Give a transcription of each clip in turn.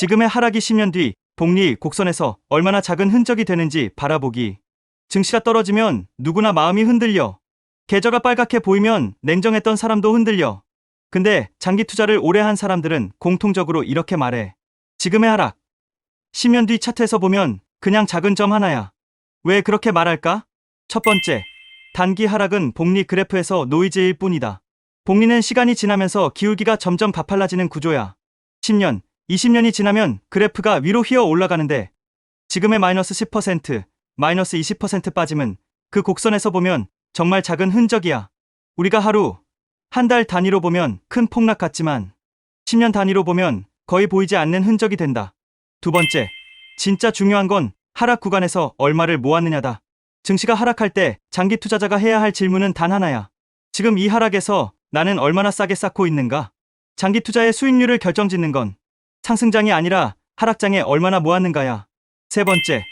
지금의 하락이 10년 뒤 복리 곡선에서 얼마나 작은 흔적이 되는지 바라보기. 증시가 떨어지면 누구나 마음이 흔들려. 계좌가 빨갛게 보이면 냉정했던 사람도 흔들려. 근데 장기 투자를 오래 한 사람들은 공통적으로 이렇게 말해. 지금의 하락. 10년 뒤 차트에서 보면 그냥 작은 점 하나야. 왜 그렇게 말할까? 첫 번째, 단기 하락은 복리 그래프에서 노이즈일 뿐이다. 복리는 시간이 지나면서 기울기가 점점 가팔라지는 구조야. 10년, 20년이 지나면 그래프가 위로 휘어 올라가는데 지금의 마이너스 10%, 마이너스 20% 빠짐은 그 곡선에서 보면 정말 작은 흔적이야. 우리가 하루, 한 달 단위로 보면 큰 폭락 같지만 10년 단위로 보면 거의 보이지 않는 흔적이 된다. 두 번째, 진짜 중요한 건 하락 구간에서 얼마를 모았느냐다. 증시가 하락할 때 장기 투자자가 해야 할 질문은 단 하나야. 지금 이 하락에서 나는 얼마나 싸게 쌓고 있는가? 장기 투자의 수익률을 결정짓는 건 상승장이 아니라 하락장에 얼마나 모았는가야. 세 번째,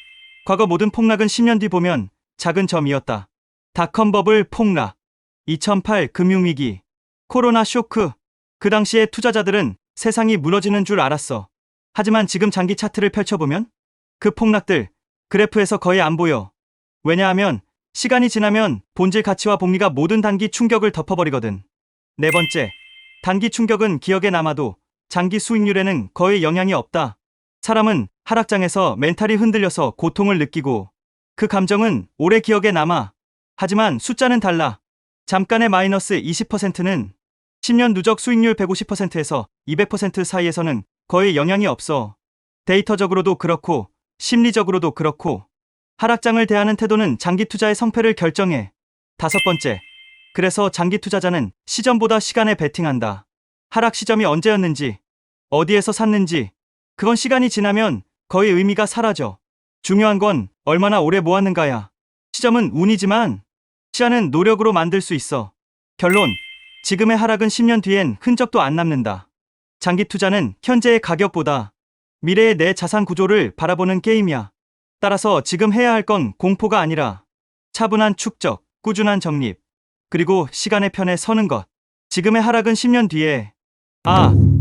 과거 모든 폭락은 10년 뒤 보면 작은 점이었다. 닷컴 버블 폭락, 2008 금융위기, 코로나 쇼크. 그 당시에 투자자들은 세상이 무너지는 줄 알았어. 하지만 지금 장기 차트를 펼쳐보면 그 폭락들 그래프에서 거의 안 보여. 왜냐하면 시간이 지나면 본질 가치와 복리가 모든 단기 충격을 덮어버리거든. 네 번째, 단기 충격은 기억에 남아도 장기 수익률에는 거의 영향이 없다. 사람은 하락장에서 멘탈이 흔들려서 고통을 느끼고 그 감정은 오래 기억에 남아. 하지만 숫자는 달라. 잠깐의 마이너스 20%는 10년 누적 수익률 150%에서 200% 사이에서는 거의 영향이 없어. 데이터적으로도 그렇고 심리적으로도 그렇고 하락장을 대하는 태도는 장기 투자의 성패를 결정해. 다섯 번째, 그래서 장기 투자자는 시점보다 시간에 베팅한다. 하락 시점이 언제였는지, 어디에서 샀는지, 그건 시간이 지나면 거의 의미가 사라져. 중요한 건 얼마나 오래 모았는가야. 시점은 운이지만 시간은 노력으로 만들 수 있어. 결론, 지금의 하락은 10년 뒤엔 흔적도 안 남는다. 장기 투자는 현재의 가격보다 미래의 내 자산 구조를 바라보는 게임이야. 따라서 지금 해야 할 건 공포가 아니라 차분한 축적, 꾸준한 적립, 그리고 시간의 편에 서는 것. 지금의 하락은 10년 뒤에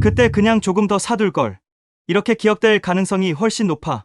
그때 그냥 조금 더 사둘 걸. 이렇게 기억될 가능성이 훨씬 높아.